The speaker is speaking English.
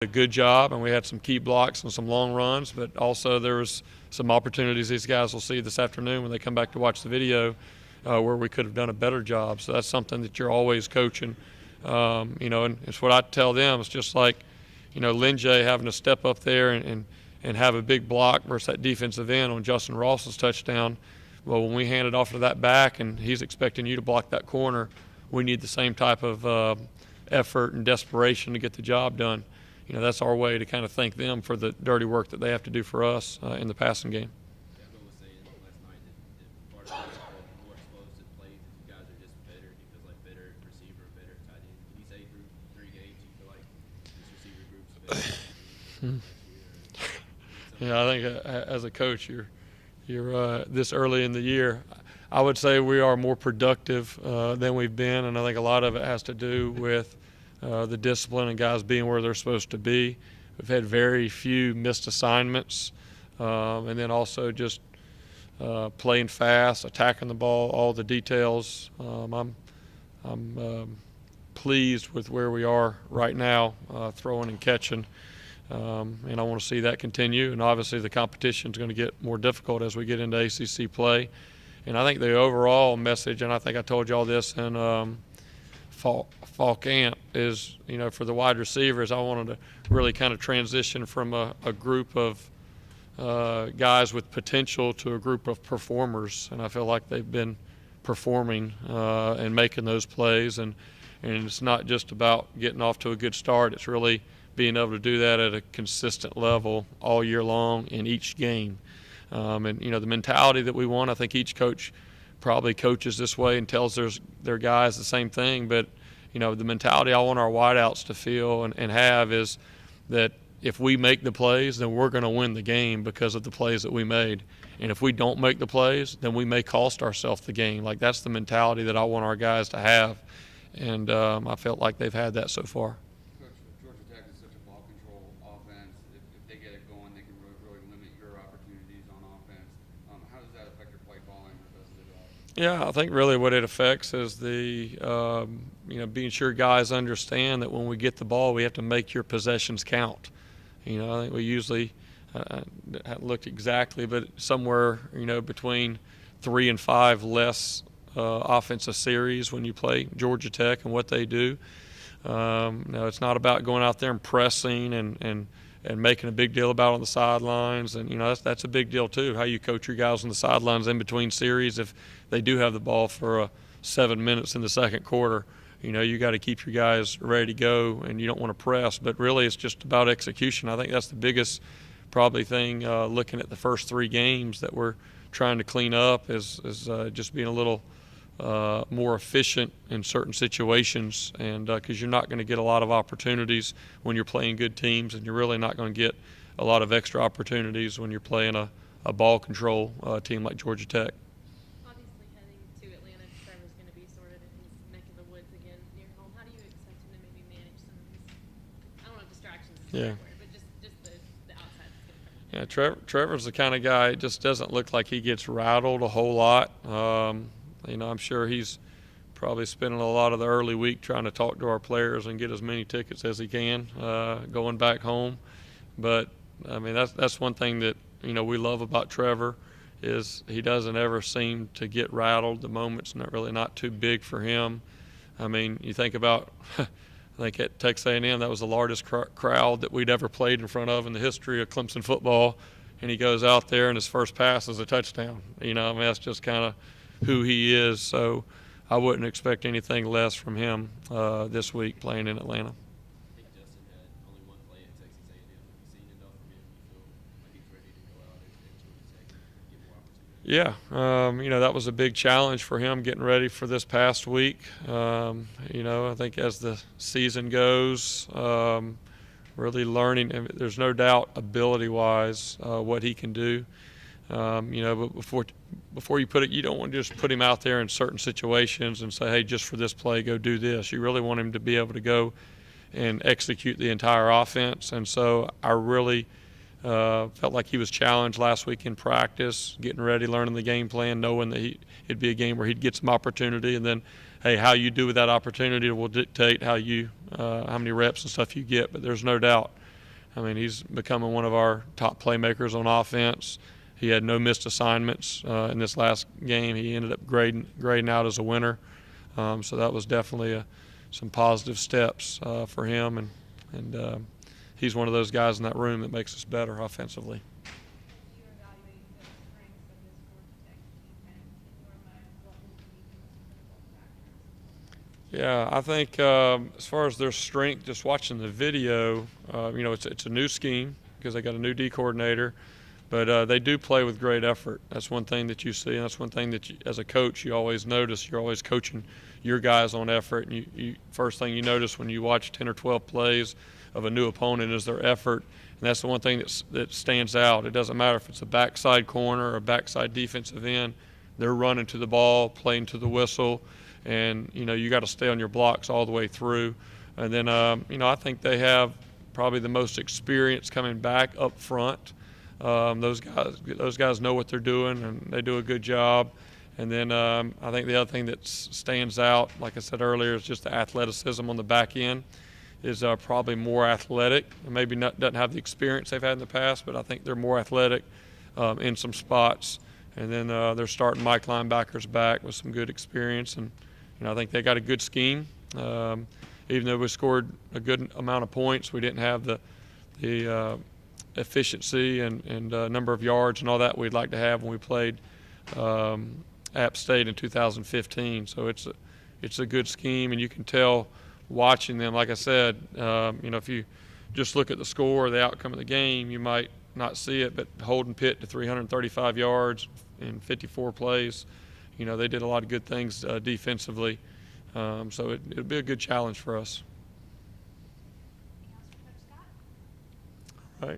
a good job, and we had some key blocks and some long runs, but also there was some opportunities these guys will see this afternoon when they come back to watch the video where we could have done a better job. So that's something that you're always coaching. And it's what I tell them. It's just like, Lin J having to step up there and have a big block versus that defensive end on Justin Ross's touchdown. Well, when we hand it off to that back and he's expecting you to block that corner, we need the same type of effort and desperation to get the job done. That's our way to kind of thank them for the dirty work that they have to do for us in the passing game. Kevin was saying last night that part of the more explosive plays that you guys are just better. He feels like better receiver, better tight end. Can you say through 3 games you feel like this receiver group's better? Yeah, I think as a coach, you're this early in the year. I would say we are more productive than we've been, and I think a lot of it has to do with the discipline and guys being where they're supposed to be. We've had very few missed assignments, and then also just playing fast, attacking the ball, all the details. I'm pleased with where we are right now, throwing and catching. And I want to see that continue. And obviously the competition is going to get more difficult as we get into ACC play. And I think the overall message, and I think I told you all this in fall camp, is, for the wide receivers, I wanted to really kind of transition from a group of guys with potential to a group of performers. And I feel like they've been performing and making those plays. And it's not just about getting off to a good start. It's really being able to do that at a consistent level all year long in each game. The mentality that we want, I think each coach probably coaches this way and tells their guys the same thing. But, the mentality I want our wideouts to feel and have is that if we make the plays, then we're going to win the game because of the plays that we made. And if we don't make the plays, then we may cost ourselves the game. Like, that's the mentality that I want our guys to have. And I felt like they've had that so far. Georgia Tech is such a ball control offense. If they get it going, they can really limit your opportunities on offense. How does that affect your play calling or does it at all? Yeah, I think really what it affects is the being sure guys understand that when we get the ball, we have to make your possessions count. I think we usually haven't looked exactly, but somewhere between 3 and 5 less offensive series when you play Georgia Tech and what they do. It's not about going out there and pressing and making a big deal about it on the sidelines. And, that's a big deal too, how you coach your guys on the sidelines in between series. If they do have the ball for 7 minutes in the second quarter, you got to keep your guys ready to go and you don't want to press. But really it's just about execution. I think that's the biggest probably thing looking at the first 3 games that we're trying to clean up is just being a little more efficient in certain situations, and because you're not going to get a lot of opportunities when you're playing good teams, and you're really not going to get a lot of extra opportunities when you're playing a ball control team like Georgia Tech. Obviously, heading to Atlanta, Trevor's going to be sort of in his neck of the woods again near home. How do you expect him to maybe manage some of these, I don't know if distractions is the right word, but just the outside that's going to come? Yeah, Trevor's the kind of guy, it just doesn't look like he gets rattled a whole lot. I'm sure he's probably spending a lot of the early week trying to talk to our players and get as many tickets as he can going back home. But, that's one thing that, we love about Trevor is he doesn't ever seem to get rattled. The moment's not too big for him. You think about I think at Texas A&M that was the largest crowd that we'd ever played in front of in the history of Clemson football, and he goes out there and his first pass is a touchdown. That's just kind of who he is. So I wouldn't expect anything less from him this week playing in Atlanta. I think Justin had only 1 play at Texas A&M. Have you seen enough from him? You feel like he's ready to go out and Georgia Tech and get more opportunities? Yeah, that was a big challenge for him getting ready for this past week. I think as the season goes, really learning, there's no doubt ability-wise what he can do. But before you put it, you don't want to just put him out there in certain situations and say, hey, just for this play, go do this. You really want him to be able to go and execute the entire offense. And so I really felt like he was challenged last week in practice, getting ready, learning the game plan, knowing that it'd be a game where he'd get some opportunity. And then, hey, how you do with that opportunity will dictate how many reps and stuff you get. But there's no doubt I mean, he's becoming one of our top playmakers on offense. He had no missed assignments in this last game. He ended up grading out as a winner. So that was definitely some positive steps for him, and he's one of those guys in that room that makes us better offensively. You evaluate the strengths of this Georgia Tech defense in your mind, what will be the most critical factors? Yeah, I think as far as their strength, just watching the video, it's a new scheme because they got a new D coordinator, but they do play with great effort. That's one thing that you see, and that's one thing that as a coach you always notice. You're always coaching your guys on effort, and you first thing you notice when you watch 10 or 12 plays of a new opponent is their effort, and that's the one thing that stands out. It doesn't matter if it's a backside corner or a backside defensive end. They're running to the ball, playing to the whistle, and you got to stay on your blocks all the way through. And then I think they have probably the most experience coming back up front. Those guys know what they're doing, and they do a good job. And then I think the other thing that stands out, like I said earlier, is just the athleticism on the back end is probably more athletic. And maybe doesn't have the experience they've had in the past, but I think they're more athletic in some spots. And then they're starting Mike linebackers back with some good experience, and I think they got a good scheme. Even though we scored a good amount of points, we didn't have the efficiency and number of yards and all that we'd like to have when we played App State in 2015. So it's a good scheme, and you can tell watching them. Like I said, if you just look at the score or the outcome of the game, you might not see it, but holding Pitt to 335 yards in 54 plays, they did a lot of good things defensively. So it'd be a good challenge for us.